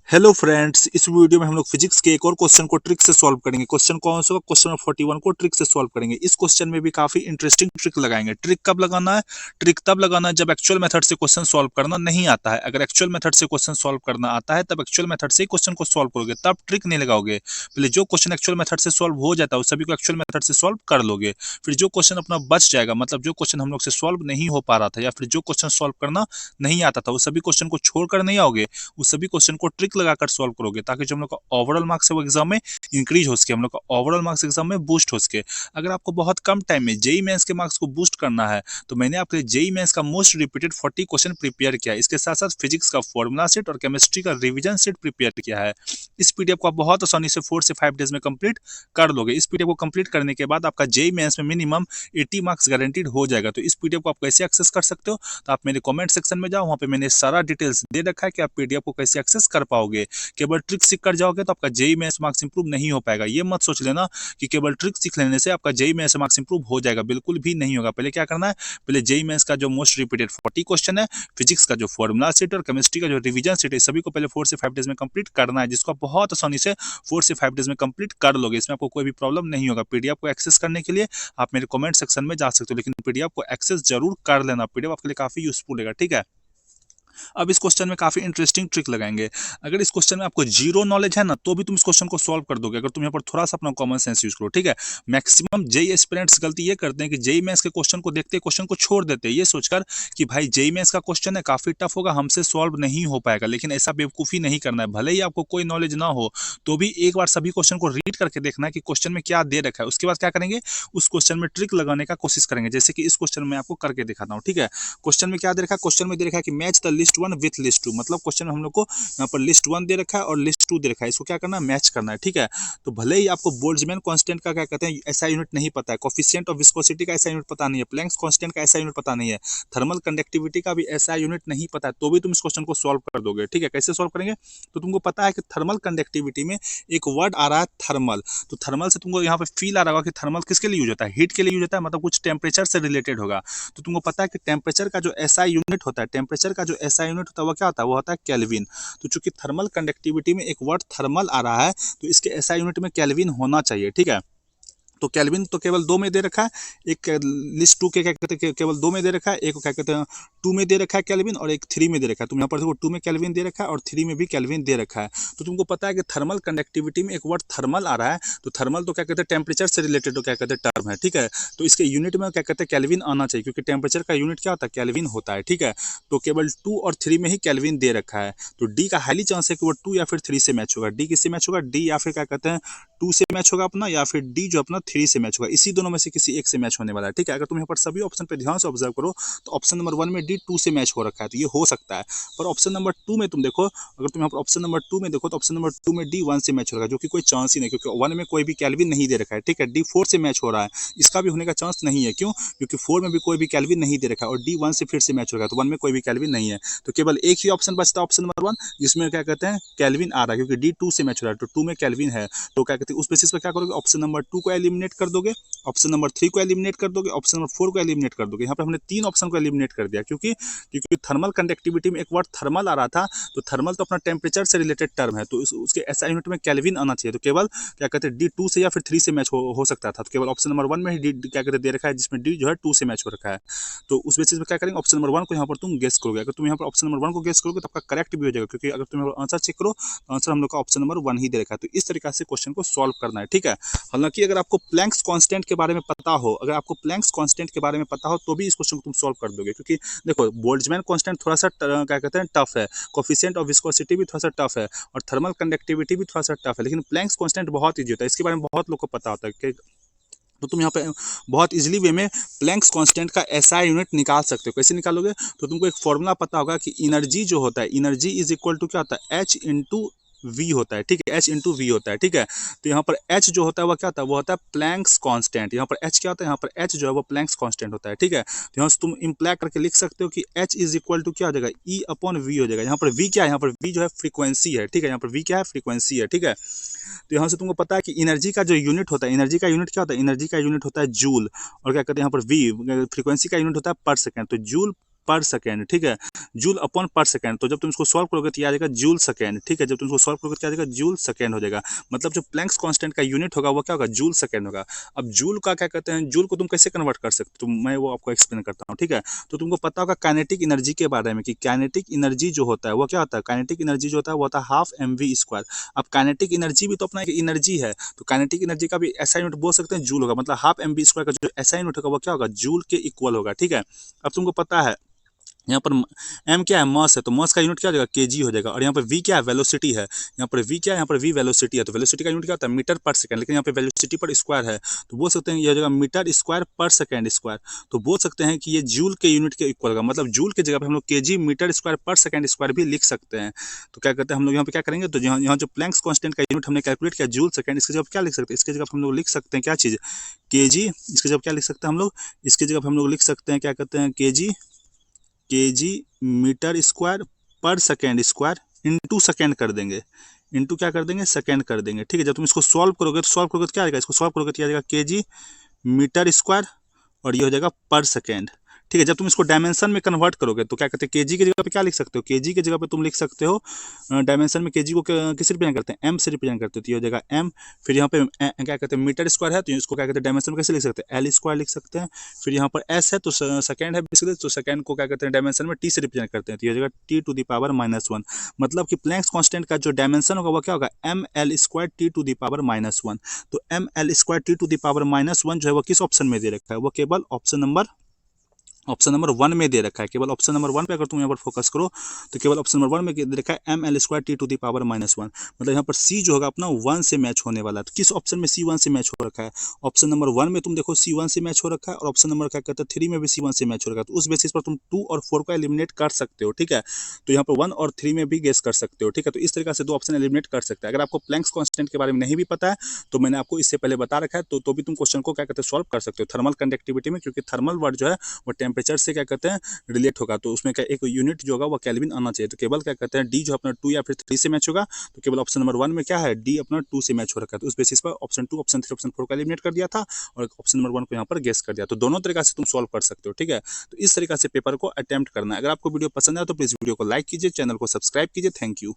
Hello friends, इस video में हम लोग फिजिक्स के एक और क्वेश्चन को ट्रिक से सॉल्व करेंगे। क्वेश्चन कौन सा? क्वेश्चन नंबर 41 को ट्रिक से सॉल्व करेंगे। इस क्वेश्चन में भी काफी इंटरेस्टिंग ट्रिक लगाएंगे। ट्रिक कब लगाना है? ट्रिक तब लगाना है जब एक्चुअल मेथड से क्वेश्चन सॉल्व करना नहीं आता है। अगर एक्चुअल मेथड से क्वेश्चन सॉल्व करना आता है तब एक्चुअल मेथड से क्वेश्चन को सॉल्व करोगे, तब ट्रिक नहीं लगाओगे। पहले जो क्वेश्चन एक्चुअल मेथड से सॉल्व हो जाता है उस सभी को एक्चुअल मेथड से सॉल्व कर लोगे। फिर जो क्वेश्चन अपना बच जाएगा, मतलब जो क्वेश्चन हम लोग से सॉल्व नहीं हो पा रहा था या फिर जो क्वेश्चन सॉल्व करना नहीं आता था, उस सभी क्वेश्चन को छोड़कर नहीं आओगे, उस सभी क्वेश्चन को ट्रिक लगाकर सॉल्व करोगे, ताकि जो हम लोग का ओवरऑल मार्क्स है वो एग्जाम में इंक्रीज हो सके, हम लोग का ओवरऑल मार्क्स एग्जाम में बूस्ट हो सके। अगर आपको बहुत कम टाइम में जेई मेंस के मार्क्स को बूस्ट करना है तो मैंने आपके लिए जेई मेंस का मोस्ट रिपीटेड 40 क्वेश्चन प्रिपेयर किया है। इसके साथ साथ फिजिक्स का फॉर्मूला सेट और केमिस्ट्री का रिवीजन सेट प्रिपेयर किया है। इस पीडीएफ को आप बहुत आसानी से 4 से 5 डेज में कंप्लीट कर लोगे। इस पीडीएफ को कंप्लीट करने के बाद आपका जेई मेंस में मिनिमम 80 मार्क्स गारंटीड हो जाएगा। तो इस पीडीएफ को आप कैसे एक्सेस कर सकते हो? तो आप मेरे कमेंट सेक्शन में जाओ, वहां पे मैंने सारा डिटेल्स दे रखा है कि आप पीडीएफ को कैसे एक्सेस कर पाओगे। केवल ट्रिक सीख कर जाओगे तो आपका जेई मेंस मार्क्स इंप्रूव नहीं हो पाएगा। ये मत सोच लेना कि केवल ट्रिक सीख लेने से आपका जेई मेंस मार्क्स इंप्रूव हो जाएगा, बिल्कुल भी नहीं होगा। पहले क्या करना है? पहले जेई मेंस का जो मोस्ट रिपीटेड 40 क्वेश्चन है, फिजिक्स का जो फॉर्मूला सेट और केमिस्ट्री का जो रिवीजन सेट है, सभी को पहले 4 से 5 डेज में कंप्लीट करना है, जिसको आप बहुत आसानी से 4 से 5 डेज में कंप्लीट कर लोगे। इसमें आपको कोई भी प्रॉब्लम नहीं होगा। पीडीएफ को एक्सेस करने के लिए आप मेरे कमेंट सेक्शन में जा सकते हो, लेकिन पीडीएफ को एक्सेस जरूर कर लेना। पीडीएफ आपके लिए काफी यूजफुल रहेगा, ठीक है। अब इस क्वेश्चन में काफी इंटरेस्टिंग ट्रिक लगाएंगे। अगर इस क्वेश्चन में आपको जीरो नॉलेज है ना, तो भी तुम इस क्वेश्चन को सॉल्व कर दोगे, अगर तुम यहाँ पर थोड़ा सा अपना कॉमन सेंस यूज करो, ठीक है। मैक्सिमम जेई एस्पिरेंट्स गलती ये करते हैं कि जेई मेंस के क्वेश्चन को देखते क्वेश्चन को छोड़ देते हैं, ये सोचकर कि भाई जेई मेंस का क्वेश्चन है, काफी टफ होगा, हमसे सॉल्व नहीं हो पाएगा। लेकिन ऐसा बेवकूफी नहीं करना है। भले ही आपको कोई नॉलेज ना हो तो भी एक बार सभी क्वेश्चन को रीड करके देखना है कि क्वेश्चन में क्या दे रखा है। उसके बाद क्या करेंगे? उस क्वेश्चन में ट्रिक लगाने का कोशिश करेंगे, जैसे कि इस क्वेश्चन में आपको करके दिखाता हूँ, ठीक है। क्वेश्चन में क्या दे रखा है? क्वेश्चन में दे रखा है कि match the list one with list two, मतलब क्वेश्चन में हम लोग को यहाँ पर लिस्ट वन दे रखा है और लिस्ट टू दे रखा है, इसको क्या करना है? मैच करना है, ठीक है। तो भले ही आपको बोल्ट्जमैन कांस्टेंट का क्या कहते हैं ऐसा यूनिट नहीं पता है, कोफिशिएंट ऑफ विस्कोसिटी का ऐसा यूनिट पता नहीं है, प्लैंक्स कांस्टेंट का ऐसा यूनिट पता नहीं है, थर्मल कंडक्टिविटी का भी ऐसा यूनिट नहीं पता है, तो भी तुम इस क्वेश्चन को सॉल्व कर दोगे, ठीक है। कैसे सॉल्व करेंगे? तो तुमको पता है कि थर्मल कंडक्टिविटी में एक वर्ड आ रहा है थर्मल, तो थर्मल से तुमको यहाँ पे फील आ रहा होगा कि थर्मल किसके लिए यूज होता है? हीट के लिए यूज होता है, मतलब कुछ टेम्परेचर से रिलेटेड होगा। तो तुमको पता है कि टेम्परेचर का जो एसआई यूनिट होता है, टेम्परेचर का जो एसआई यूनिट होता है वो क्या होता है? वो होता है केल्विन। तो चूंकि थर्मल कंडक्टिविटी में एक वर्ड थर्मल आ रहा है, तो इसके एसआई यूनिट में केल्विन होना चाहिए, ठीक है। तो केल्विन तो केवल दो में दे रखा है, एक लिस्ट टू के क्या कहते हैं केवल दो में दे रखा है, एक क्या कहते हैं टू में दे रखा है केल्विन, और एक थ्री में दे रखा है। तुम यहाँ पर देखो टू में केल्विन दे रखा है और थ्री में भी केल्विन दे रखा है। तो तुमको पता है कि थर्मल कंडक्टिविटी में एक वर्ड थर्मल आ रहा है, तो थर्मल तो क्या कहते हैं टेम्परेचर से रिलेटेड क्या कहते हैं टर्म है, ठीक है। तो इसके यूनिट में क्या कहते हैं केल्विन आना चाहिए, क्योंकि टेम्परेचर का यूनिट क्या होता है? केल्विन होता है, ठीक है। तो केवल टू और थ्री में ही केल्विन दे रखा है, तो डी का हाईली चांस है कि वो टू या फिर थ्री से मैच होगा। डी किससे मैच होगा? डी या फिर क्या कहते हैं टू से मैच होगा अपना, या फिर डी जो अपना थ्री से मैच होगा। इसी दोनों में से किसी एक से मैच होने वाला है, ठीक है। अगर तुम यहाँ पर सभी ऑप्शन पे ध्यान से ऑब्जर्व करो तो ऑप्शन नंबर वन में डी टू से मैच हो रखा है, तो ये हो सकता है। पर ऑप्शन नंबर टू में तुम देखो, अगर तुम यहाँ पर ऑप्शन नंबर टू में देखो तो ऑप्शन नंबर टू में डी वन से मैच हो रहा है, जो कि कोई चांस ही नहीं, क्योंकि वन में कोई भी केल्विन नहीं दे रखा है, ठीक है। डी फोर से मैच हो रहा है, इसका भी होने का चांस नहीं है। क्यों? क्योंकि फोर में भी कोई भी केल्विन नहीं दे रखा है और डी वन से फिर से मैच हो रहा है, तो वन में कोई भी केल्विन नहीं है। तो केवल एक ही ऑप्शन बचता है, ऑप्शन नंबर वन, जिसमें क्या कहते हैं केल्विन आ रहा है, क्योंकि डी टू से मैच हो रहा है, तो टू में केल्विन है। तो क्या कहते हैं उस बेसिस पर क्या करोगे? ऑप्शन नंबर टू को एलिमिनेट कर दोगे, ऑप्शन नंबर थ्री को एलिमिनेट कर दोगे, ऑप्शन नंबर फोर को एलिमिनेट कर दोगे। यहाँ पे हमने तीन ऑप्शन को एलिमिनेट कर दिया, क्योंकि क्योंकि थर्मल कंडक्टिविटी में एक वर्ड थर्मल आ रहा था, तो थर्मल तो अपना टेम्परेचर से रिलेटेड टर्म है, तो उसके एसआई यूनिट में केल्विन आना चाहिए। तो केवल क्या कहते हैं डी टू से या फिर थ्री से मैच हो सकता था, तो केवल ऑप्शन नंबर वन में ही डी क्या कहते हैं दे रखा है, जिसमें डी जो है टू से मैच हो रखा है। तो उस बेसिस पर क्या करेंगे? ऑप्शन नंबर वन को यहाँ पर तुम गेस करोगे। अगर तुम यहाँ पर ऑप्शन नंबर वन को गेस करोगे तो आपका करेक्ट भी हो जाएगा, क्योंकि अगर तुम यहाँ पर आंसर चेक करो तो आंसर हम लोग का ऑप्शन नंबर वन ही दे रखा है। तो इस तरीके से क्वेश्चन को सॉल्व करना है, ठीक है। हालांकि अगर आपको प्लैंक्स कांस्टेंट के बारे में पता हो, अगर आपको प्लैंक्स कांस्टेंट के बारे में पता हो तो भी इस क्वेश्चन को तुम सॉल्व कर दोगे, क्योंकि देखो बोल्ट्जमैन कांस्टेंट थोड़ा सा क्या कहते हैं टफ है, कोफिशिएंट ऑफ विस्कोसिटी भी थोड़ा सा टफ है, और थर्मल कंडक्टिविटी भी थोड़ा सा टफ है, लेकिन प्लैंक्स कांस्टेंट बहुत ईजी होता है, इसके बारे में बहुत लोग को पता होता है कि तो तुम यहाँ पे बहुत इजीली वे में प्लैंक्स कांस्टेंट का एसआई यूनिट निकाल सकते हो। कैसे निकालोगे? तो तुमको एक फॉर्मूला पता होगा कि एनर्जी जो होता है, एनर्जी इज इक्वल टू क्या होता है? एच इंटू वी होता है, ठीक है। एच इंटू वी होता है, ठीक है। तो यहाँ पर एच जो होता है वो क्या होता है? वो होता है प्लैंक्स कांस्टेंट। यहाँ पर एच क्या होता है? यहाँ पर एच जो है वो प्लैंक्स कांस्टेंट होता है, ठीक है। तो यहाँ से तुम इंप्लाई करके लिख सकते हो कि एच इज इक्वल टू क्या हो जाएगा? ई अपॉन वी हो जाएगा। यहाँ पर वी क्या है? यहाँ पर वी जो है फ्रीक्वेंसी है, ठीक है। यहाँ पर वी क्या है? फ्रीक्वेंसी है, ठीक है। तो यहाँ से तुमको पता है कि एनर्जी का जो यूनिट होता है, एनर्जी का यूनिट क्या होता है? एनर्जी का यूनिट होता है जूल, और क्या कहते हैं यहाँ पर वी फ्रीक्वेंसी का यूनिट होता है पर सेकंड। तो जूल पर सेकेंड, ठीक है, जूल अपॉन पर सेकेंड। तो जब तुम इसको सॉल्व करोगे तो ये आ जाएगा जूल सेकेंड, ठीक है, जब तुम इसको सॉल्व करोगे तो क्या आ जाएगा जूल सेकेंड हो जाएगा। मतलब जो प्लैंक्स कांस्टेंट का यूनिट होगा वो क्या होगा जूल सेकेंड होगा। अब जूल का क्या कहते हैं, जूल को तुम कैसे कन्वर्ट कर सकते हो, तो मैं वो आपको एक्सप्लेन करता हूँ, ठीक है। तो तुमको पता होगा काइनेटिक एनर्जी के बारे में कि काइनेटिक एनर्जी जो होता है वो क्या होता है, काइनेटिक एनर्जी जो होता है वो होता है हाफ mv²। अब काइनेटिक एनर्जी भी तो अपना एनर्जी है, तो काइनेटिक एनर्जी का भी ऐसा यूनिट बोल सकते हैं जूल होगा, मतलब हाफ mv² का जो ऐसा यूनिट होगा वो क्या होगा जूल के इक्वल होगा, ठीक है। अब तुमको पता है यहाँ पर m क्या है, मास है, तो मास का यूनिट क्या हो जाएगा kg हो जाएगा। और यहाँ पर v क्या है, वेलोसिटी है, यहाँ पर v क्या है, यहाँ पर v वेलोसिटी है, तो वेलोसिटी का यूनिट क्या होता है मीटर पर सेकंड, लेकिन यहाँ पे वेलोसिटी पर स्क्वायर है तो बोल सकते हैं ये हो जाएगा मीटर स्क्वायर पर सेकंड स्क्वायर। तो बोल सकते हैं कि ये जूल के यूनिट के इक्वल होगा, मतलब जूल की जगह पे हम लोग kg मीटर स्क्वायर पर सेकंड स्क्वायर भी लिख सकते हैं। तो क्या कहते हैं हम लोग यहाँ पे क्या करेंगे, तो यहाँ जो प्लैंक्स कांस्टेंट का यूनिट हमने कैलकुलेट किया जूल सेकंड, इसकी जगह क्या लिख सकते हैं, इसकी जगह हम लोग लिख सकते हैं क्या चीज़ kg, इसकी जगह क्या लिख सकते हैं हम लोग, इसकी जगह हम लोग लिख सकते हैं क्या कहते हैं kg मीटर स्क्वायर पर सेकेंड स्क्वायर इंटू सेकेंड कर देंगे, इंटू क्या कर देंगे सेकेंड कर देंगे, ठीक है। जब तुम इसको सॉल्व करोगे तो क्या आएगा, इसको सॉल्व करोगे तो क्या आएगा kg मीटर स्क्वायर और ये हो जाएगा पर सेकेंड, ठीक है। जब तुम इसको डायमेंशन में कन्वर्ट करोगे तो क्या कहते हैं केजी की जगह पे क्या लिख सकते हो, केजी की जगह पे तुम लिख सकते हो डायमेंशन में केजी को किस रिप्रेजेंट करते हैं, एम से रिप्रेजेंट करते हो, तो ये हो जाएगा एम। फिर यहाँ पे क्या कहते हैं मीटर स्क्वायर है तो इसको क्या कहते हैं डायमेंशन में कैसे लिख सकते हैं एल स्क्वायर लिख सकते हैं। फिर यहाँ पर एस है तो सेकेंड है बेसिकली, तो सेकेंड को क्या कहते हैं डायमेंशन में टी से रिप्रेजेंट करते हैं, तो ये हो जाएगा टी टू दी पावर -1। मतलब कि प्लैंक्स कांस्टेंट का जो डायमेंशन होगा वो क्या होगा M L square T to the power -1। तो M L square T to the power -1 जो है वो किस ऑप्शन में दे रखा है, वो केवल ऑप्शन नंबर 1 में दे रखा है। केवल ऑप्शन नंबर 1 पे अगर तुम यहाँ पर फोकस करो तो केवल ऑप्शन नंबर 1 में दे रखा है M L square T to the power -1। मतलब यहाँ पर सी जो होगा अपना 1 से मैच होने वाला है। तो किस ऑप्शन में सी 1 से मैच हो रखा है, ऑप्शन नंबर 1 में तुम देखो सी 1 से मैच हो रखा है, और ऑप्शन नंबर क्या कहते हैं 3 में भी सी 1 से मैच हो रखा है। तो उस बेसिस पर तुम 2 और 4 को एलिमिनेट कर सकते हो, ठीक है। तो यहाँ पर 1 और 3 में भी गेस कर सकते हो, ठीक है। तो इस तरीके से 2 ऑप्शन एलिमिनेट कर सकते हैं। अगर आपको प्लैंक्स कांस्टेंट के बारे में नहीं भी पता है तो मैंने आपको इससे पहले बता रखा है, तो भी तुम क्वेश्चन को क्या कहते हैं सॉल्व कर सकते हो थर्मल कंडक्टिविटी में, क्योंकि थर्मल वर्ड जो है वो टेम्परेचर से क्या कहते हैं रिलेट होगा। तो उसमें क्या एक यूनिट जो होगा वो केल्विन आना चाहिए। तो केवल क्या कहते हैं डी जो अपना 2 या फिर 3 से मैच होगा, तो केवल ऑप्शन नंबर 1 में क्या है डी अपना 2 से मैच हो रखा है। तो उस बेसिस पर ऑप्शन 2, ऑप्शन 3, ऑप्शन 4 को एलिमिनेट कर दिया था और ऑप्शन नंबर 1 को यहाँ पर गेस कर दिया। तो दोनों तरीका से तुम सॉल्व कर सकते हो, ठीक है। तो इस तरीका से पेपर को अटेम्प्ट करना है। अगर आपको वीडियो पसंद आए तो प्लीज वीडियो को लाइक कीजिए, चैनल को सब्सक्राइब कीजिए। Thank you.